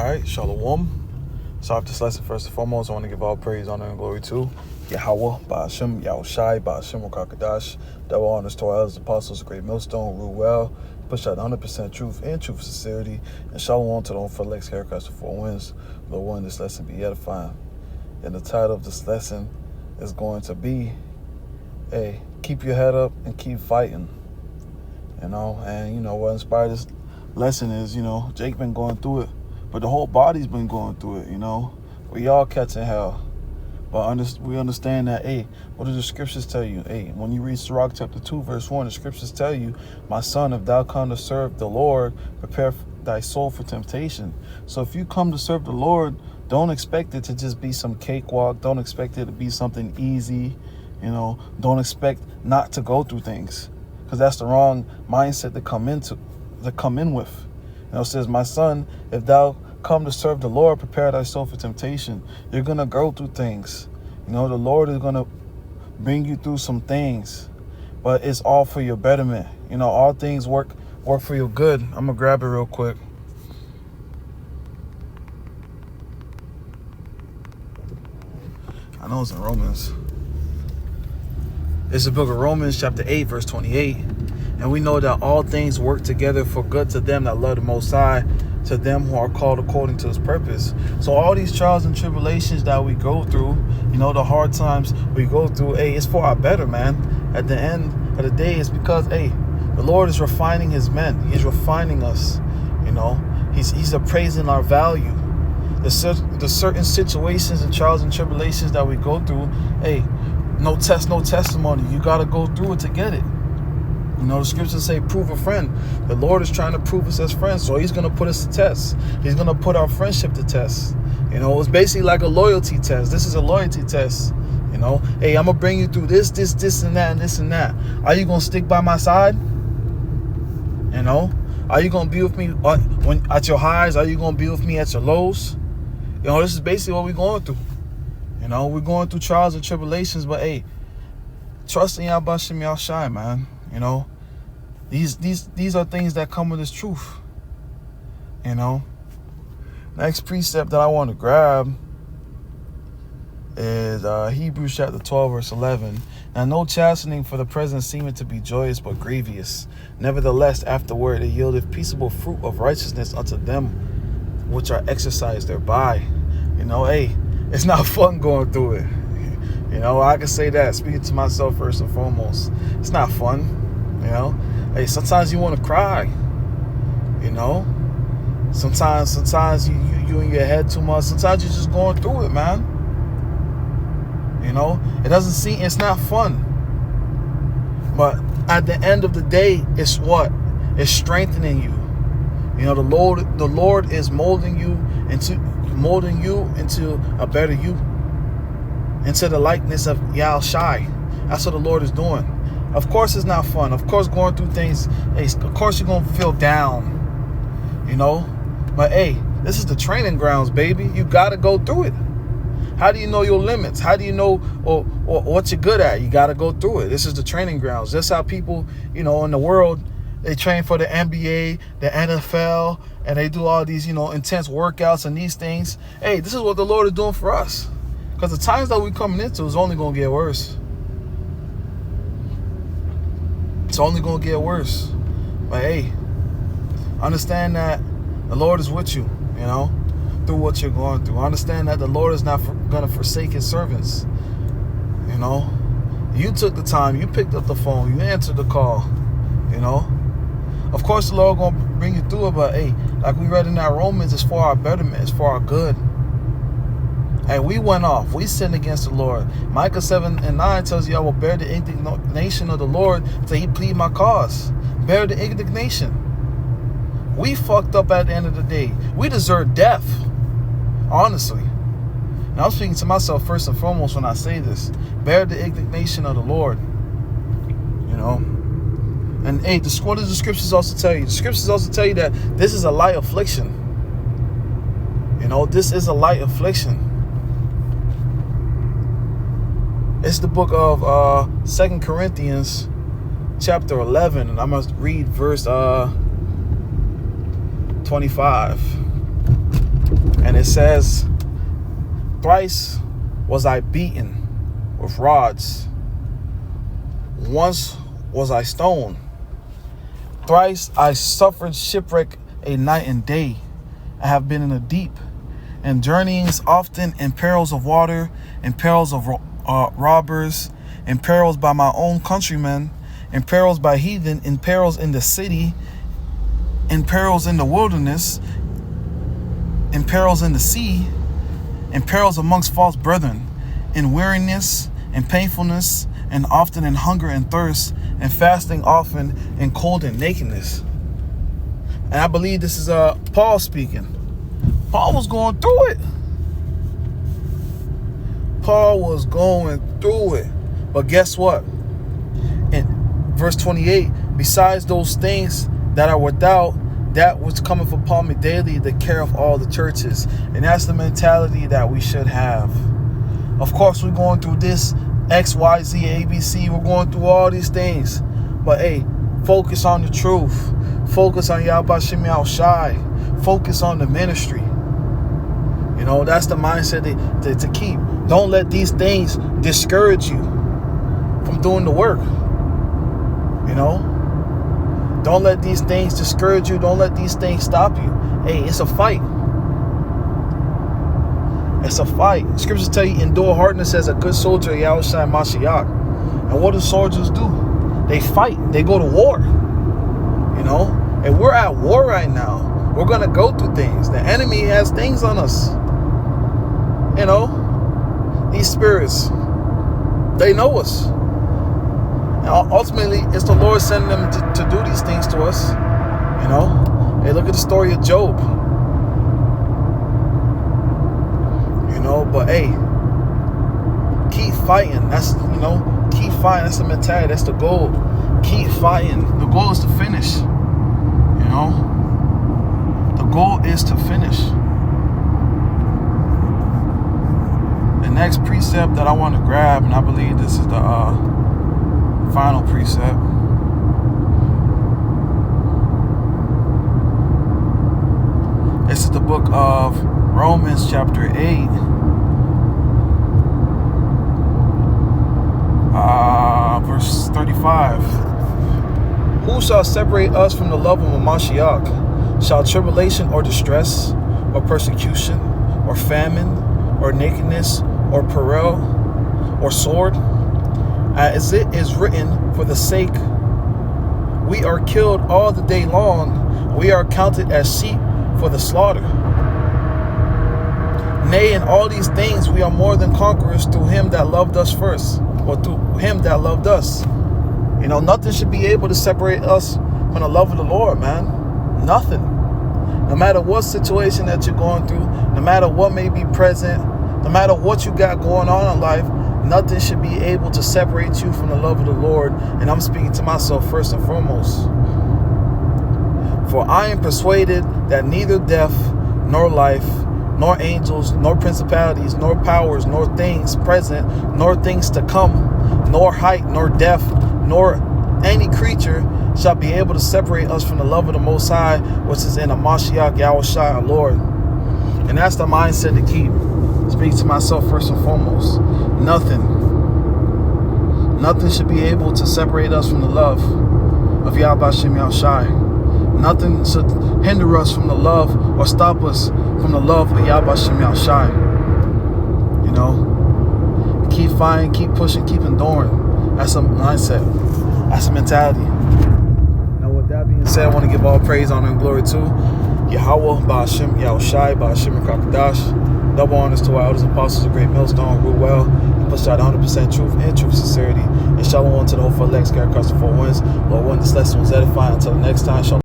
right, Shalom. So after this lesson, first and foremost, I want to give all praise, honor, and glory to Yahweh, Ba'ashem, Yahushai, Ba'ashem, Rakakadash, double honors to our elders, apostles, great millstone, rule well, push out 100% truth and truth sincerity, and Shalom to the own for Lex haircuts for 4 wins. Lord, one, this lesson be edifying. And the title of this lesson is going to be, hey, keep your head up and keep fighting. And what inspired this lesson is, Jake been going through it, but the whole body's been going through it, We all catching hell. But we understand that, hey, what do the scriptures tell you? Hey, when you read Sirach chapter 2, verse 1, the scriptures tell you, my son, if thou come to serve the Lord, prepare thy soul for temptation. So if you come to serve the Lord, don't expect it to just be some cakewalk. Don't expect it to be something easy. Don't expect not to go through things, because that's the wrong mindset to come in with. It says, my son, if thou come to serve the Lord, prepare thyself for temptation. You're going to go through things. The Lord is going to bring you through some things, but it's all for your betterment. All things work for your good. I'm going to grab it real quick. I know it's in Romans. It's the book of Romans chapter 8, verse 28. And we know that all things work together for good to them that love the Most High, to them who are called according to his purpose. So all these trials and tribulations that we go through, the hard times we go through, it's for our better, man. At the end of the day, it's because, the Lord is refining his men. He's refining us, He's appraising our value. The certain situations and trials and tribulations that we go through, no test, no testimony. You got to go through it to get it. The scriptures say, prove a friend. The Lord is trying to prove us as friends, so he's going to put us to test. He's going to put our friendship to test. It's basically like a loyalty test. This is a loyalty test. I'm going to bring you through this, and that, and this, and that. Are you going to stick by my side? Are you going to be with me when at your highs? Are you going to be with me at your lows? This is basically what we're going through. We're going through trials and tribulations, but trust in Yahbashim Yahushai, man. These are things that come with this truth. Next precept that I want to grab is Hebrews chapter 12, verse 11. Now no chastening for the present seemeth to be joyous, but grievous. Nevertheless, afterward it yieldeth peaceable fruit of righteousness unto them which are exercised thereby. It's not fun going through it. I can say that, speaking to myself first and foremost. It's not fun. Sometimes you want to cry. Sometimes you in your head too much. Sometimes you're just going through it, man. It doesn't seem, it's not fun. But at the end of the day, it's what? It's strengthening you. The Lord is molding you into a better you, into the likeness of Yahushai. That's what the Lord is doing. Of course it's not fun. Of course going through things, of course you're going to feel down, But this is the training grounds, baby. You got to go through it. How do you know your limits? How do you know or what you're good at? You got to go through it. This is the training grounds. That's how people, in the world, they train for the NBA, the NFL, and they do all these, intense workouts and these things. This is what the Lord is doing for us. Because the times that we're coming into is only going to get worse. It's only going to get worse. But understand that the Lord is with you, through what you're going through. Understand that the Lord is not going to forsake his servants. You took the time, you picked up the phone, you answered the call, Of course, the Lord going to bring you through it, but like we read in that Romans, it's for our betterment, it's for our good. We went off. We sinned against the Lord. Micah 7:9 tells you, I will bear the indignation of the Lord till he plead my cause. Bear the indignation. We fucked up at the end of the day. We deserve death. Honestly. And I'm speaking to myself first and foremost when I say this. Bear the indignation of the Lord. And what does the scriptures also tell you? The scriptures also tell you that this is a light affliction. This is a light affliction. It's the book of 2 Corinthians chapter 11, and I must read verse 25. And it says, thrice was I beaten with rods. Once was I stoned. Thrice I suffered shipwreck a night and day. I have been in the deep, and journeyings often, in perils of water, in perils of robbers, in perils by my own countrymen, in perils by heathen, in perils in the city, in perils in the wilderness, in perils in the sea, in perils amongst false brethren, in weariness and painfulness, and often in hunger and thirst, and fasting often, in cold and nakedness. And I believe this is Paul speaking. Paul was going through it. Paul was going through it. But guess what? In verse 28, besides those things that are without, that was coming upon me daily, the care of all the churches. And that's the mentality that we should have. Of course, we're going through this X, Y, Z, ABC. We're going through all these things. But hey, focus on the truth. Focus on Yahweh Shem Yahushai. Focus on the ministry. You know, that's the mindset to keep. Don't let these things discourage you from doing the work. You know, don't let these things discourage you. Don't let these things stop you. Hey, it's a fight. It's a fight. Scriptures tell you, endure hardness as a good soldier of Yahushua Mashiach. And what do soldiers do? They fight. They go to war. You know, and we're at war right now. We're going to go through things. The enemy has things on us. You know, these spirits, they know us. And ultimately, it's the Lord sending them to do these things to us. You know, hey, look at the story of Job. You know, but hey, keep fighting. That's, you know, keep fighting. That's the mentality. That's the goal. Keep fighting. The goal is to finish. You know, the goal is to finish. The next precept that I want to grab, and I believe this is the final precept. This is the book of Romans chapter 8. Verse 35. Who shall separate us from the love of Mashiach? Shall tribulation or distress, or persecution, or famine, or nakedness, or peril, or sword? As it is written, for the sake we are killed all the day long, we are counted as sheep for the slaughter. Nay, in all these things we are more than conquerors through him that loved us first, or through him that loved us. You know, nothing should be able to separate us from the love of the Lord, man. Nothing. No matter what situation that you're going through, no matter what may be present, no matter what you got going on in life, nothing should be able to separate you from the love of the Lord. And I'm speaking to myself first and foremost. For I am persuaded that neither death, nor life, nor angels, nor principalities, nor powers, nor things present, nor things to come, nor height, nor depth, nor any creature shall be able to separate us from the love of the Most High, which is in the Mashiach Yahushua our Lord. And that's the mindset to keep. Speak to myself first and foremost. Nothing should be able to separate us from the love of Yahweh Shem Yahushai. Nothing should hinder us from the love or stop us from the love of Yahweh Shem Yahushai. You know, keep fighting, keep pushing, keep enduring. That's a mindset. That's a mentality. Now, with that being said, I want to give all praise, honor, and glory to Yahweh, Ba'ashem, Yahushai, Ba'ashem, Rakadash. Double honors to our elders and apostles of Great Millstone, rule well, and push out 100% truth and truth sincerity. And shalom to the whole for legs, carry across the four winds. Lord, when this lesson was edifying. Until the next time, shalom.